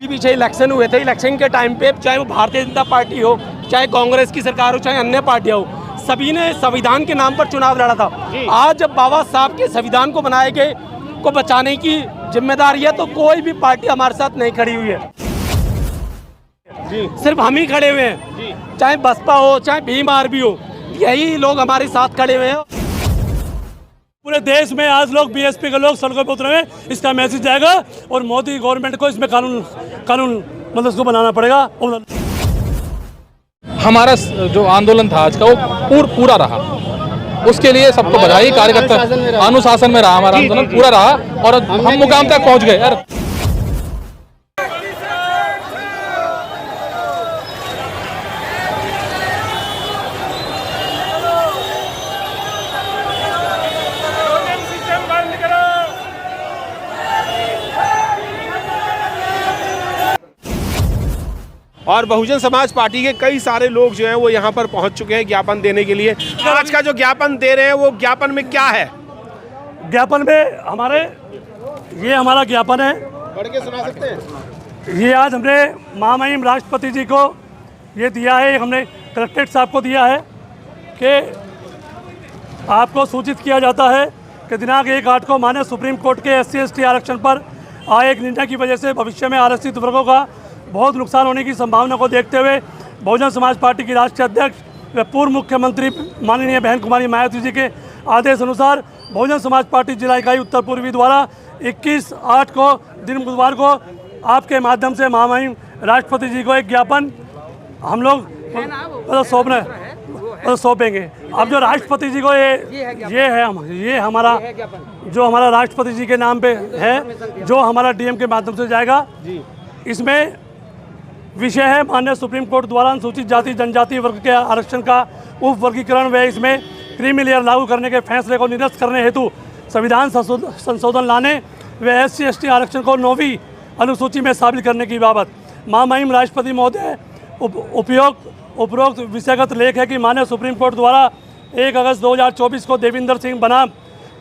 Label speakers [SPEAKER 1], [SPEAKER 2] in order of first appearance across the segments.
[SPEAKER 1] पीछे इलेक्शन हुए थे, इलेक्शन के टाइम पे चाहे वो भारतीय जनता पार्टी हो, चाहे कांग्रेस की सरकार हो, चाहे अन्य पार्टियां हो, सभी ने संविधान के नाम पर चुनाव लड़ा था। आज जब बाबा साहब के संविधान को बनाए गए को बचाने की जिम्मेदारी है, तो कोई भी पार्टी हमारे साथ नहीं खड़ी हुई है। सिर्फ हम ही खड़े हुए हैं, चाहे बसपा हो, चाहे भीम आर्मी हो, यही लोग हमारे साथ खड़े हुए हैं।
[SPEAKER 2] पूरे देश में आज लोग बीएसपी के लोग सड़कों पर उतरे हैं, इसका मैसेज जाएगा और मोदी गवर्नमेंट को इसमें कानून मतलब इसको बनाना पड़ेगा।
[SPEAKER 3] हमारा जो आंदोलन था आज का वो पूरा रहा, उसके लिए सबको बधाई। कार्यकर्ता अनुशासन में रहा, हमारा आंदोलन पूरा रहा और हम मुकाम तक पहुंच गए यार।
[SPEAKER 4] और बहुजन समाज पार्टी के कई सारे लोग जो हैं वो यहाँ पर पहुँच चुके हैं ज्ञापन देने के लिए। आज का जो ज्ञापन दे रहे हैं वो ज्ञापन में क्या है?
[SPEAKER 2] ज्ञापन में हमारा ज्ञापन है,
[SPEAKER 4] पढ़ के सुना सकते हैं?
[SPEAKER 2] ये आज हमने महामहिम राष्ट्रपति जी को ये दिया है, हमने कलेक्ट्रेट साहब को दिया है कि आपको सूचित किया जाता है कि दिनांक 1/8 को माननीय सुप्रीम कोर्ट के SC/ST आरक्षण पर आए एक निर्णय की वजह से भविष्य में आरक्षित वर्गों का बहुत नुकसान होने की संभावना को देखते हुए बहुजन समाज पार्टी की राष्ट्रीय अध्यक्ष व पूर्व मुख्यमंत्री माननीय बहन कुमारी मायावती जी के आदेश अनुसार बहुजन समाज पार्टी जिला इकाई उत्तर पूर्वी द्वारा 21/8 को दिन बुधवार को आपके माध्यम से महामहिम राष्ट्रपति जी को एक ज्ञापन हम लोग सौंपेंगे। अब जो राष्ट्रपति जी को ये हमारा राष्ट्रपति जी के नाम पे है, जो हमारा DM के माध्यम से जाएगा। इसमें विषय है माननीय सुप्रीम कोर्ट द्वारा अनुसूचित जाति जनजाति वर्ग के आरक्षण का उप वर्गीकरण व इसमें क्रीमी लेयर लागू करने के फैसले को निरस्त करने हेतु संविधान संशोधन लाने व SC/ST आरक्षण को 9वीं अनुसूची में शामिल करने की बाबत महामहिम राष्ट्रपति महोदय उपरोक्त विषयगत लेख है कि माननीय सुप्रीम कोर्ट द्वारा 1 अगस्त 2024 को देविंदर सिंह बनाम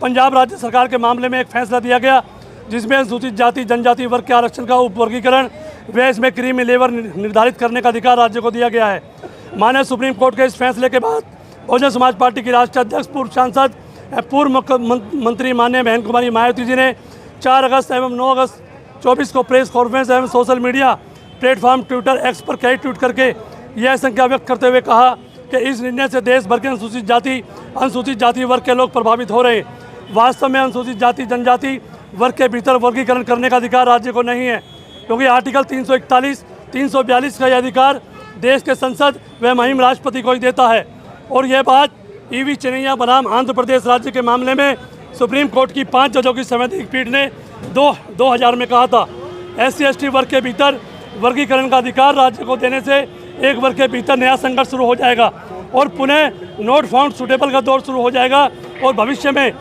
[SPEAKER 2] पंजाब राज्य सरकार के मामले में एक फैसला दिया गया, जिसमें अनुसूचित जाति जनजाति वर्ग के आरक्षण का उपवर्गीकरण व इसमें क्रीमी लेवर निर्धारित करने का अधिकार राज्य को दिया गया है। माननीय सुप्रीम कोर्ट के इस फैसले के बाद बहुजन समाज पार्टी की राष्ट्रीय अध्यक्ष पूर्व सांसद पूर्व मुख्यमंत्री माननीय बहन कुमारी मायावती जी ने 4 अगस्त एवं 9 अगस्त 24 को प्रेस कॉन्फ्रेंस एवं social media platform Twitter X पर कई ट्वीट करके यह आशंका व्यक्त करते हुए कहा कि इस निर्णय से देश भर के अनुसूचित जाति वर्ग के लोग प्रभावित हो रहे हैं। वास्तव में अनुसूचित जाति जनजाति वर्ग के भीतर वर्गीकरण करने का अधिकार राज्य को नहीं है, क्योंकि आर्टिकल 341, 342 का यह अधिकार देश के संसद व महिम राष्ट्रपति को ही देता है। और यह बात EV चेन्नैया बनाम आंध्र प्रदेश राज्य के मामले में सुप्रीम कोर्ट की 5 जजों की संवैधानिक पीठ ने 2000 में कहा था। SC/ST वर्ग के भीतर वर्गीकरण का अधिकार राज्य को देने से एक वर्ग के भीतर नया संघर्ष शुरू हो जाएगा और पुनः नोट फाउंड सुटेबल का दौर शुरू हो जाएगा और भविष्य में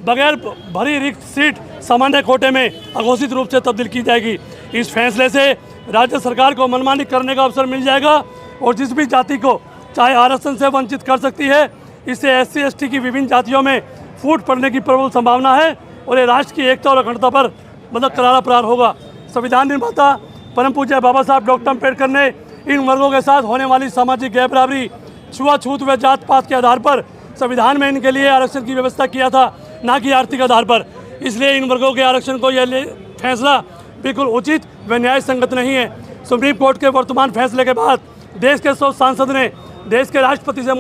[SPEAKER 2] बगैर भरी रिक्त सीट सामान्य कोटे में अघोषित रूप से तब्दील की जाएगी। इस फैसले से राज्य सरकार को मनमानी करने का अवसर मिल जाएगा और जिस भी जाति को चाहे आरक्षण से वंचित कर सकती है, इससे SC/ST की विभिन्न जातियों में फूट पड़ने की प्रबल संभावना है और ये राष्ट्र की एकता और अखंडता पर करारा प्रहार होगा। संविधान निर्माता परम पूज्य बाबा साहब डॉक्टर अम्बेडकर ने इन वर्गों के साथ होने वाली सामाजिक गैर बराबरी, छुआछूत व जात पात के आधार पर संविधान में इनके लिए आरक्षण की व्यवस्था किया था, ना कि आर्थिक आधार पर। इसलिए इन वर्गों के आरक्षण को यह फैसला बिल्कुल उचित व न्याय संगत नहीं है। सुप्रीम कोर्ट के वर्तमान फैसले के बाद देश के 100 सांसद ने देश के राष्ट्रपति से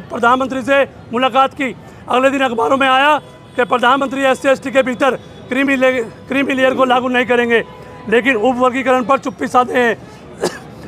[SPEAKER 2] प्रधानमंत्री से मुलाकात की। अगले दिन अखबारों में आया कि प्रधानमंत्री SC/ST के भीतर क्रीमी लेयर को लागू नहीं करेंगे, लेकिन उप वर्गीकरण पर चुप्पी साधे हैं।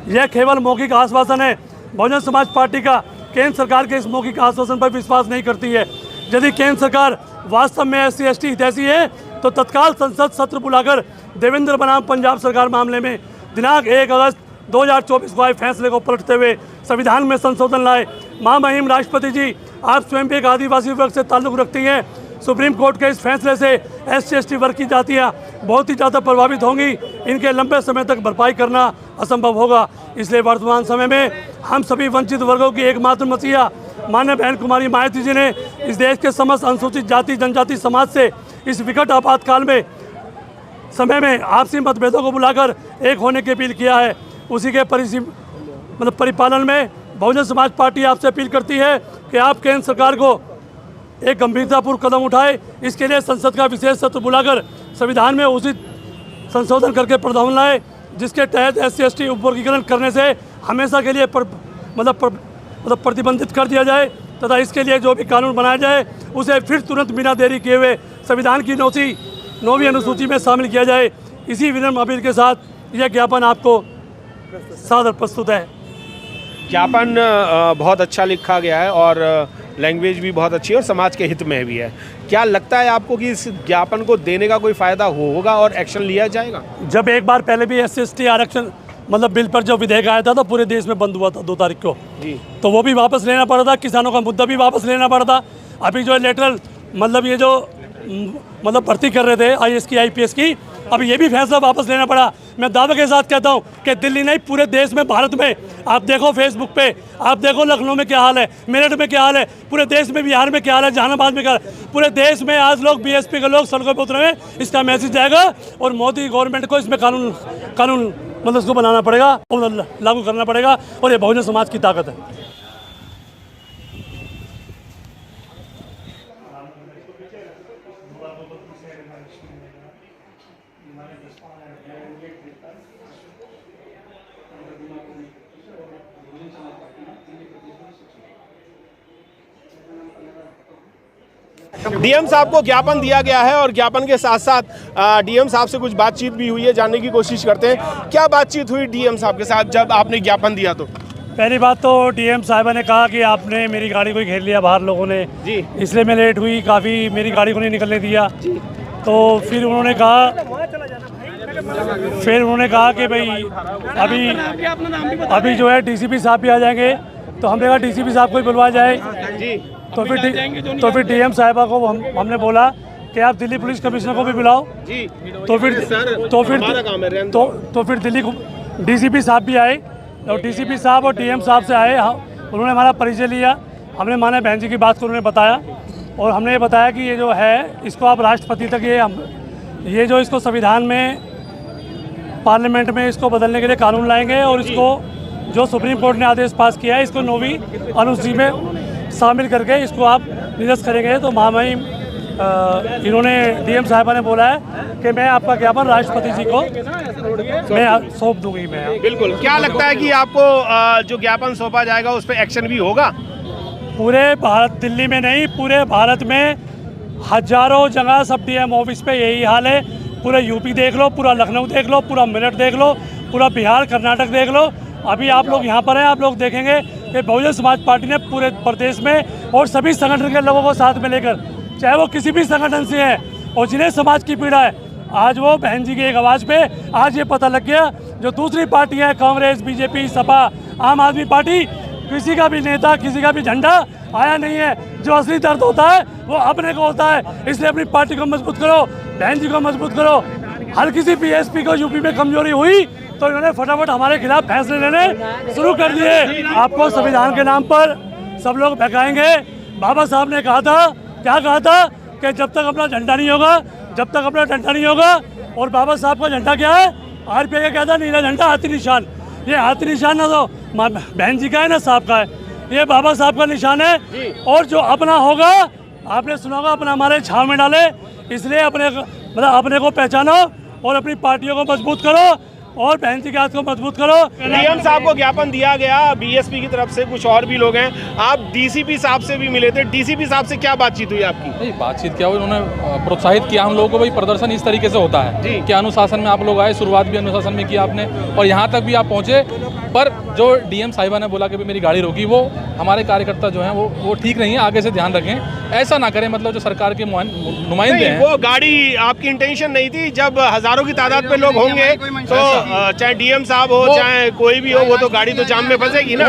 [SPEAKER 2] यह केवल मौखिक आश्वासन है। बहुजन समाज पार्टी का केंद्र सरकार के इस मौखिक आश्वासन पर विश्वास नहीं करती है। यदि केंद्र सरकार वास्तव में SC/ST हितैषी है तो तत्काल संसद सत्र बुलाकर देवेंद्र बनाम पंजाब सरकार मामले में दिनांक 1 अगस्त 2024 को आए फैसले को पलटते हुए संविधान में संशोधन लाए। महामहिम राष्ट्रपति जी, आप स्वयं भी एक आदिवासी वर्ग से ताल्लुक़ रखती हैं। सुप्रीम कोर्ट के इस फैसले से SC/ST वर्ग की जातियाँ बहुत ही ज़्यादा प्रभावित होंगी। इनके लंबे समय तक भरपाई करना असंभव होगा। इसलिए वर्तमान समय में हम सभी वंचित वर्गों की एकमात्र मसीहा माननीय बहन कुमारी मायावती जी ने इस देश के समस्त अनुसूचित जाति जनजाति समाज से इस विकट आपातकाल में समय में आपसी मतभेदों को बुलाकर एक होने की अपील किया है। उसी के परिपालन में बहुजन समाज पार्टी आपसे अपील करती है कि आप केंद्र सरकार को एक गंभीरतापूर्ण कदम उठाए। इसके लिए संसद का विशेष सत्र बुलाकर संविधान में उचित संशोधन करके प्रावधान लाए, जिसके तहत SC/ST उपवर्गीकरण करने से हमेशा के लिए प्रतिबंधित कर दिया जाए तथा इसके लिए जो भी कानून बनाया जाए उसे फिर तुरंत बिना देरी किए हुए संविधान की 9वीं अनुसूची में शामिल किया जाए। इसी विनम्र अपील के साथ यह ज्ञापन आपको सादर प्रस्तुत है।
[SPEAKER 4] ज्ञापन बहुत अच्छा लिखा गया है और लैंग्वेज भी बहुत अच्छी है और समाज के हित में भी है। क्या लगता है आपको कि इस ज्ञापन को देने का कोई फ़ायदा होगा और एक्शन लिया जाएगा?
[SPEAKER 2] जब एक बार पहले भी SC/ST आरक्षण बिल पर जो विधेयक आया था तो पूरे देश में बंद हुआ था 2 तारीख को जी, तो वो भी वापस लेना पड़ा था। किसानों का मुद्दा भी वापस लेना पड़ा था। अभी जो लेटरल ये जो भर्ती कर रहे थे IAS की IPS की, अब ये भी फैसला वापस लेना पड़ा। मैं दावे के साथ कहता हूँ कि दिल्ली नहीं पूरे देश में, भारत में, आप देखो फेसबुक पे, आप देखो लखनऊ में क्या हाल है, मेरठ में क्या हाल है, पूरे देश में, बिहार में क्या हाल है, जहानाबाद में क्या हाल है, पूरे देश में आज लोग BSP के लोग सड़कों पर उतरे हैं। इसका मैसेज जाएगा और मोदी गवर्नमेंट को इसमें कानून उसको बनाना पड़ेगा और लागू करना पड़ेगा और ये बहुजन समाज की ताकत है।
[SPEAKER 4] DM साहब को ज्ञापन दिया गया है और ज्ञापन के साथ साथ DM साहब से कुछ बातचीत भी हुई है, जानने की कोशिश करते हैं क्या बातचीत हुई DM साहब के साथ जब आपने ज्ञापन दिया। तो
[SPEAKER 2] पहली बात तो DM साहिबा ने कहा कि आपने मेरी गाड़ी को घेर लिया बाहर लोगों ने जी, इसलिए मैं लेट हुई, काफ़ी मेरी गाड़ी को नहीं निकलने दिया जी। तो फिर उन्होंने कहा कि भाई अभी जो है DCP साहब भी आ जाएंगे, तो हमने कहा DCP साहब को ही बुलवाया जाए जी। तो फिर DM साहिबा को हमने बोला कि आप दिल्ली पुलिस कमिश्नर को भी बुलाओ जी। तो फिर दिल्ली DCP साहब भी आए और DCP साहब और DM साहब से आए। उन्होंने हमारा परिचय लिया, हमने माने बहन जी की बात को उन्होंने बताया और हमने ये बताया कि ये जो है इसको आप राष्ट्रपति तक ये जो इसको संविधान में पार्लियामेंट में इसको बदलने के लिए कानून लाएंगे और इसको जो सुप्रीम कोर्ट ने आदेश पास किया है इसको 9वीं अनुसूची में शामिल करके इसको आप निरस्त करेंगे। तो महामहिम इन्होंने DM साहिबा ने बोला है कि मैं आपका ज्ञापन राष्ट्रपति जी को मैं सौंप दूंगी। मैं
[SPEAKER 4] बिल्कुल। क्या लगता है कि आपको जो ज्ञापन सौंपा जाएगा उस पर एक्शन भी होगा?
[SPEAKER 2] पूरे भारत, दिल्ली में नहीं पूरे भारत में हजारों जगह सब DM ऑफिस पे यही हाल है। पूरा UP देख लो, पूरा लखनऊ देख लो, पूरा मेरठ देख लो, पूरा बिहार कर्नाटक देख लो। अभी आप लोग यहाँ पर हैं, आप लोग देखेंगे कि बहुजन समाज पार्टी ने पूरे प्रदेश में और सभी संगठन के लोगों को साथ में लेकर, चाहे वो किसी भी संगठन से हैं और जिन्हें समाज की पीड़ा है, आज वो बहन जी की एक आवाज़ पे आज ये पता लग गया जो दूसरी पार्टियां कांग्रेस, BJP, सपा, आम आदमी पार्टी, किसी का भी नेता, किसी का भी झंडा आया नहीं है। जो असली दर्द होता है वो अपने को होता है। इसलिए अपनी पार्टी को मजबूत करो, बहन जी को मजबूत करो। हर किसी BSP को UP में कमजोरी हुई तो इन्होंने फटाफट हमारे खिलाफ फैसले लेने शुरू कर दिए। आपको संविधान के नाम पर सब लोग बहकाएंगे। बाबा साहब ने कहा था, क्या कहा था कि जब तक अपना झंडा नहीं होगा, जब तक अपना डंडा नहीं होगा। और बाबा साहब का झंडा क्या है? RPI का क्या था? नीला झंडा, हाथी निशान। ये हाथी निशान ना तो बहन जी का है ना साहब का है, ये बाबा साहब का निशान है। और जो अपना होगा, आपने सुना होगा, अपना हमारे छाव में डाले। इसलिए अपने को पहचानो और अपनी पार्टियों को मजबूत करो और बहन जी के हाथ को मजबूत करो।
[SPEAKER 4] DM साहब को ज्ञापन दिया गया BSP की तरफ से, कुछ और भी लोग हैं। आप DCP साहब से भी मिले थे, DCP साहब से क्या बातचीत हुई आपकी?
[SPEAKER 3] नहीं, बातचीत क्या हुई, उन्होंने प्रोत्साहित किया हम लोगों को। भाई प्रदर्शन इस तरीके से होता है कि अनुशासन में आप लोग आए, शुरुआत भी अनुशासन में किया आपने और यहाँ तक भी आप पहुँचे। पर जो DM साहिबा ने बोला कि मेरी गाड़ी रोकी, वो हमारे कार्यकर्ता जो हैं वो ठीक नहीं है, आगे से ध्यान रखें, ऐसा ना करें। मतलब जो सरकार के नुमाइंदे हैं,
[SPEAKER 4] वो गाड़ी आपकी इंटेंशन नहीं थी। जब हजारों की तादाद पे लोग होंगे तो चाहे DM साहब हो चाहे कोई भी हो, वो तो गाड़ी तो जाम में फंसेगी ना।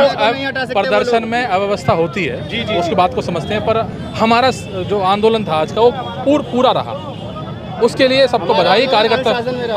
[SPEAKER 3] प्रदर्शन में अव्यवस्था होती है, उसकी बात को समझते हैं। पर हमारा जो आंदोलन था आज का वो पूरा रहा, उसके लिए सबको बधाई। कार्यकर्ता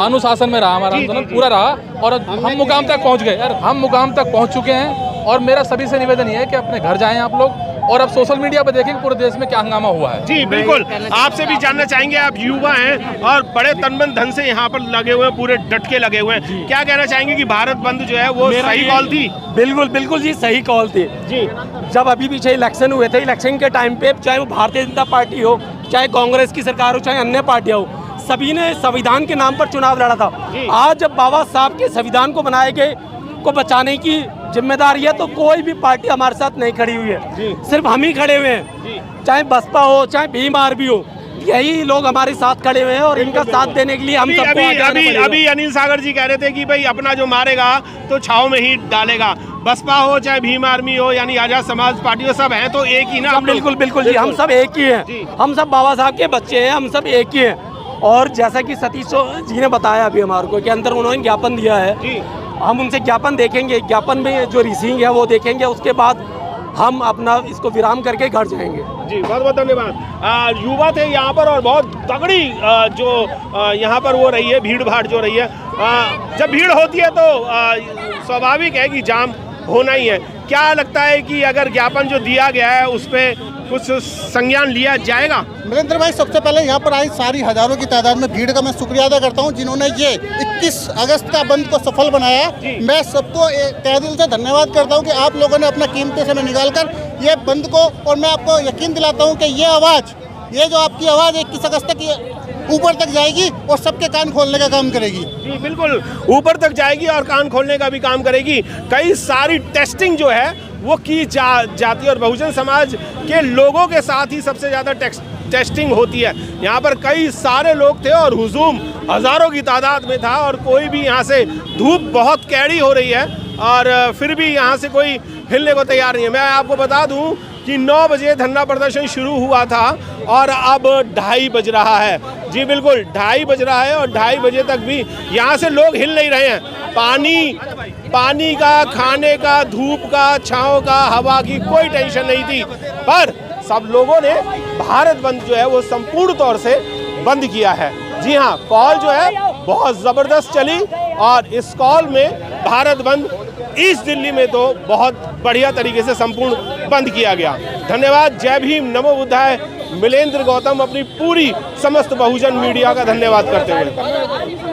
[SPEAKER 3] अनुशासन में रहा, हमारा आंदोलन पूरा रहा और हम मुकाम तक पहुंच गए। यार हम मुकाम तक पहुंच चुके हैं और मेरा सभी से निवेदन ये है कि अपने घर जाएं आप लोग और अब सोशल मीडिया पर देखें कि पूरे देश में क्या हंगामा हुआ है।
[SPEAKER 4] जी बिल्कुल, आपसे भी जानना चाहेंगे, आप युवा हैं और बड़े तन धन से यहाँ पर लगे हुए हैं, पूरे डट के लगे हुए हैं, क्या कहना चाहेंगे कि भारत बंद जो है वो सही कॉल थी?
[SPEAKER 1] बिल्कुल बिल्कुल जी, सही कॉल थी
[SPEAKER 4] जी।
[SPEAKER 1] जब अभी पीछे इलेक्शन हुए थे, इलेक्शन के टाइम पे चाहे वो भारतीय जनता पार्टी हो, चाहे कांग्रेस की सरकार हो, चाहे अन्य पार्टियां हो, सभी ने संविधान के नाम पर चुनाव लड़ा था। आज जब बाबा साहब के संविधान को बनाए गए को बचाने की जिम्मेदारी है, तो कोई भी पार्टी हमारे साथ नहीं खड़ी हुई है, सिर्फ हम ही खड़े हुए हैं। चाहे बसपा हो, चाहे भीम आर्मी हो, यही लोग हमारे साथ खड़े हुए हैं और इनका साथ देने के लिए हम सबको
[SPEAKER 4] अभी अनिल सागर जी कह रहे थे कि भाई अपना जो मारेगा तो छाव में ही डालेगा। बसपा हो चाहे भीम आर्मी हो, यानी आजाद समाज पार्टी हो, सब हैं तो एक ही ना?
[SPEAKER 1] बिल्कुल बिल्कुल जी, हम सब एक ही हैं, हम सब बाबा साहब के बच्चे हैं, हम सब एक ही हैं। और जैसा कि सतीश जी ने बताया अभी हमारे को कि अंदर उन्होंने ज्ञापन दिया है, हम उनसे ज्ञापन देखेंगे, ज्ञापन में जो रिसीविंग है वो देखेंगे, उसके बाद हम अपना इसको विराम करके घर जाएंगे।
[SPEAKER 4] जी बहुत बहुत धन्यवाद। युवा थे यहाँ पर और बहुत तगड़ी यहाँ पर वो रही है, भीड़ भाड़ जो रही है। जब भीड़ होती है तो स्वाभाविक है कि जाम होना ही है। क्या लगता है कि अगर ज्ञापन जो दिया गया है उस पर कुछ संज्ञान लिया जाएगा?
[SPEAKER 5] नरेंद्र भाई, सबसे पहले यहाँ पर आई सारी हजारों की तादाद में भीड़ का मैं शुक्रिया अदा करता हूँ जिन्होंने ये 21 अगस्त का बंद को सफल बनाया। मैं सबको तहे दिल से धन्यवाद करता हूँ कि आप लोगों ने अपना कीमती समय निकालकर ये बंद को, और मैं आपको यकीन दिलाता हूँ कि ये आवाज़, ये जो आपकी आवाज़ 21 अगस्त तक ऊपर तक जाएगी और सबके कान खोलने का काम करेगी।
[SPEAKER 4] जी बिल्कुल, ऊपर तक जाएगी और कान खोलने का भी काम करेगी। कई सारी टेस्टिंग जो है वो की जाती है और बहुजन समाज के लोगों के साथ ही सबसे ज़्यादा टेस्टिंग होती है। यहाँ पर कई सारे लोग थे और हुजूम हज़ारों की तादाद में था और कोई भी यहाँ से, धूप बहुत कैड़ी हो रही है और फिर भी यहाँ से कोई हिलने को तैयार नहीं है। मैं आपको बता दूँ कि 9 बजे धरना प्रदर्शन शुरू हुआ था और अब 2:30 बज रहा है। जी बिल्कुल, 2:30 बज रहा है और 2:30 बजे तक भी यहाँ से लोग हिल नहीं रहे हैं। पानी का, खाने का, धूप का, छाँव का, हवा की कोई टेंशन नहीं थी, पर सब लोगों ने भारत बंद जो है वो संपूर्ण तौर से बंद किया है। जी हाँ, कॉल जो है बहुत ज़बरदस्त चली और इस कॉल में भारत बंद ईस्ट दिल्ली में तो बहुत बढ़िया तरीके से संपूर्ण बंद किया गया। धन्यवाद। जय भीम, नमो बुद्धाय। मिलेंद्र गौतम अपनी पूरी समस्त बहुजन मीडिया का धन्यवाद करते हुए।